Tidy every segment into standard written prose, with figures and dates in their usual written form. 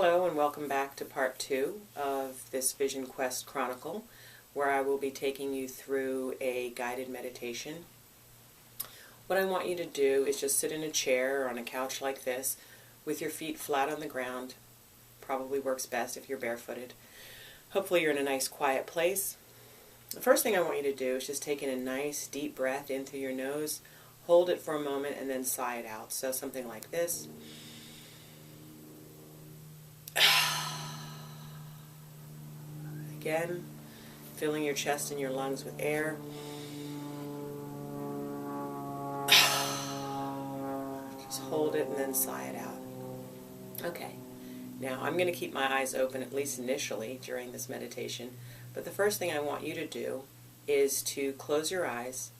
Hello and welcome back to part 2 of this Vision Quest Chronicle, where I will be taking you through a guided meditation. What I want you to do is just sit in a chair or on a couch like this with your feet flat on the ground. Probably works best if you're barefooted. Hopefully you're in a nice quiet place. The first thing I want you to do is just take in a nice deep breath in through your nose, hold it for a moment, and then sigh it out. So something like this. Again, filling your chest and your lungs with air. Just hold it and then sigh it out. Okay, now I'm going to keep my eyes open, at least initially, during this meditation. But the first thing I want you to do is to close your eyes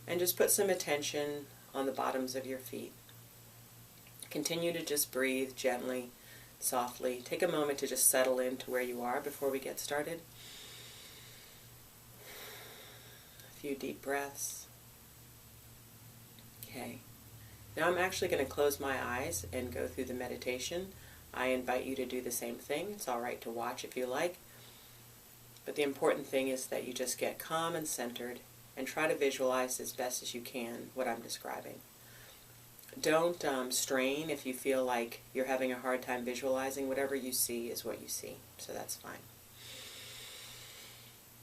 and just put some attention on the bottoms of your feet. Continue to just breathe gently, softly. Take a moment to just settle into where you are before we get started. A few deep breaths. Okay. Now I'm actually going to close my eyes and go through the meditation. I invite you to do the same thing. It's all right to watch if you like. But the important thing is that you just get calm and centered and try to visualize as best as you can what I'm describing. Don't strain if you feel like you're having a hard time visualizing. Whatever you see is what you see, so that's fine.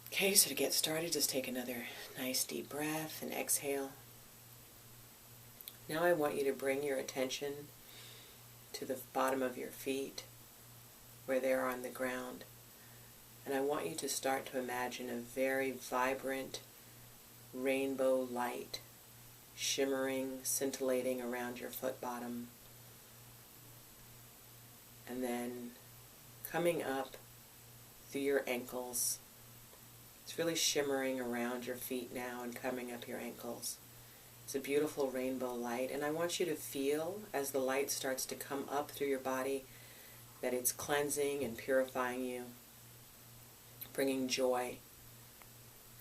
Okay, so to get started, just take another nice deep breath and exhale. Now I want you to bring your attention to the bottom of your feet, where they are on the ground. And I want you to start to imagine a very vibrant rainbow light shimmering, scintillating around your foot bottom, and then coming up through your ankles. It's really shimmering around your feet now and coming up your ankles. It's a beautiful rainbow light, and I want you to feel, as the light starts to come up through your body, that it's cleansing and purifying you, bringing joy,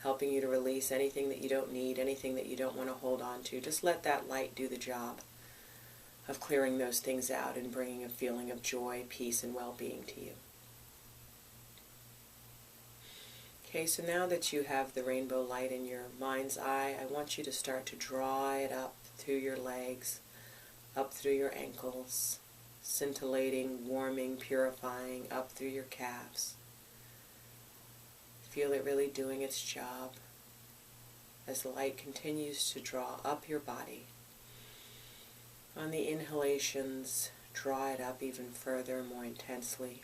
helping you to release anything that you don't need, anything that you don't want to hold on to. Just let that light do the job of clearing those things out and bringing a feeling of joy, peace, and well-being to you. Okay, so now that you have the rainbow light in your mind's eye, I want you to start to draw it up through your legs, up through your ankles, scintillating, warming, purifying, up through your calves. Feel it really doing its job as the light continues to draw up your body. On the inhalations, draw it up even further, more intensely.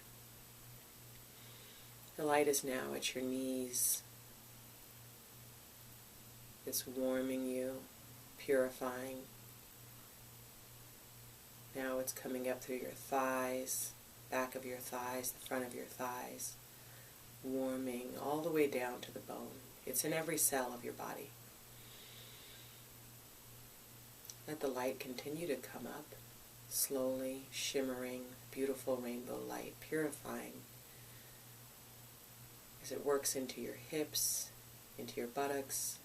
The light is now at your knees. It's warming you, purifying. Now it's coming up through your thighs, back of your thighs, the front of your thighs. Warming all the way down to the bone. It's in every cell of your body. Let the light continue to come up, slowly, shimmering, beautiful rainbow light, purifying as it works into your hips, into your buttocks.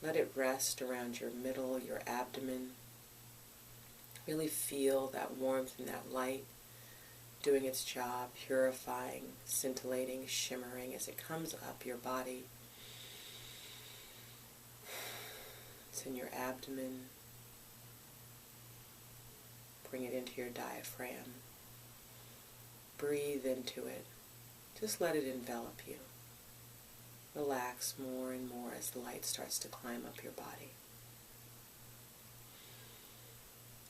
Let it rest around your middle, your abdomen. Really feel that warmth and that light doing its job, purifying, scintillating, shimmering as it comes up your body. It's in your abdomen. Bring it into your diaphragm. Breathe into it. Just let it envelop you. Relax more and more as the light starts to climb up your body.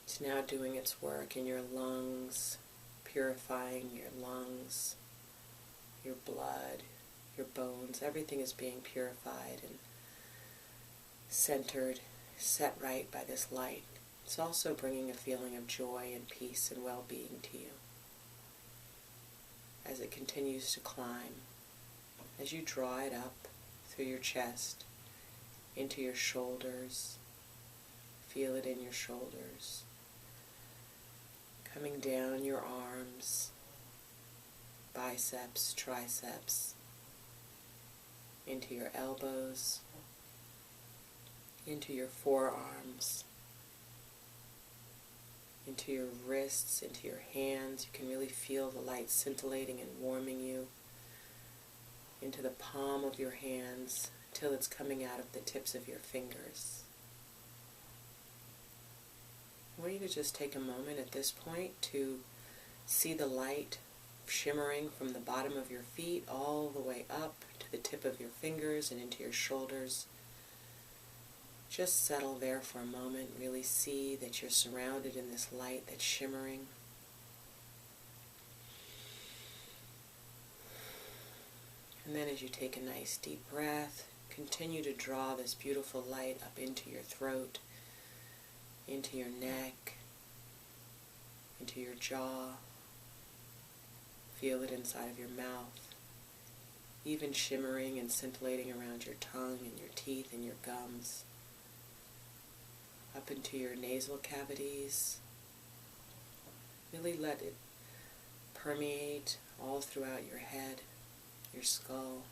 It's now doing its work in your lungs, purifying your lungs, your blood, your bones. Everything is being purified and centered, set right by this light. It's also bringing a feeling of joy and peace and well-being to you as it continues to climb. As you draw it up through your chest, into your shoulders, feel it in your shoulders. Coming down your arms, biceps, triceps, into your elbows, into your forearms, into your wrists, into your hands. You can really feel the light scintillating and warming you into the palm of your hands until it's coming out of the tips of your fingers. I want you to just take a moment at this point to see the light shimmering from the bottom of your feet all the way up to the tip of your fingers and into your shoulders. Just settle there for a moment. Really see that you're surrounded in this light that's shimmering. And then as you take a nice deep breath, continue to draw this beautiful light up into your throat, into your neck, into your jaw. Feel it inside of your mouth, even shimmering and scintillating around your tongue and your teeth and your gums, up into your nasal cavities. Really let it permeate all throughout your head, your skull,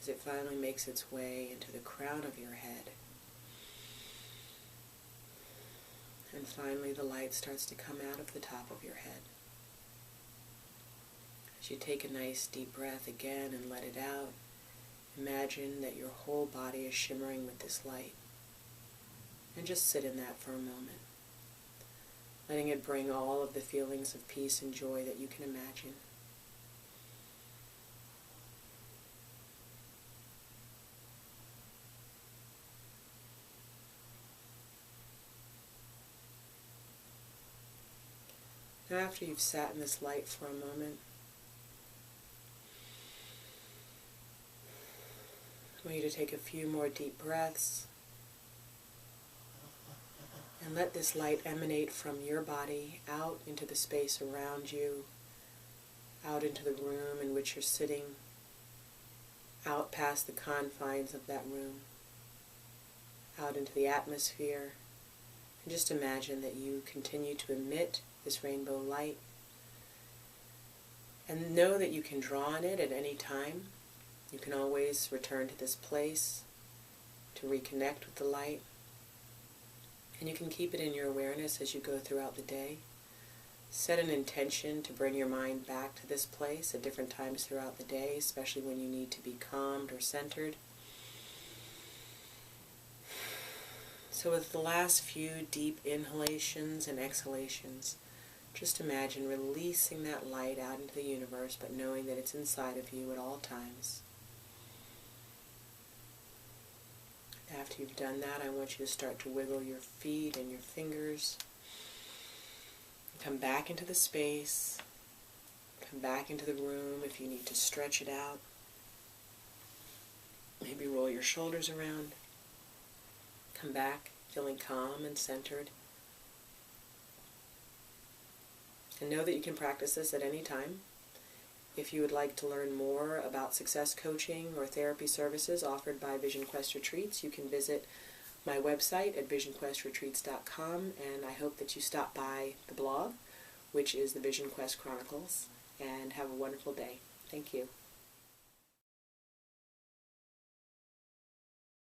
as it finally makes its way into the crown of your head. And finally the light starts to come out of the top of your head. As you take a nice deep breath again and let it out, imagine that your whole body is shimmering with this light. And just sit in that for a moment, letting it bring all of the feelings of peace and joy that you can imagine. Now, after you've sat in this light for a moment, I want you to take a few more deep breaths and let this light emanate from your body out into the space around you, out into the room in which you're sitting, out past the confines of that room, out into the atmosphere. And just imagine that you continue to emit this rainbow light, and know that you can draw on it at any time. You can always return to this place to reconnect with the light, and you can keep it in your awareness as you go throughout the day. Set an intention to bring your mind back to this place at different times throughout the day, especially when you need to be calmed or centered. So with the last few deep inhalations and exhalations, just imagine releasing that light out into the universe, but knowing that it's inside of you at all times. After you've done that, I want you to start to wiggle your feet and your fingers. Come back into the space. Come back into the room if you need to stretch it out. Maybe roll your shoulders around. Come back feeling calm and centered. And know that you can practice this at any time. If you would like to learn more about success coaching or therapy services offered by Vision Quest Retreats, you can visit my website at visionquestretreats.com, and I hope that you stop by the blog, which is the Vision Quest Chronicles, and have a wonderful day. Thank you.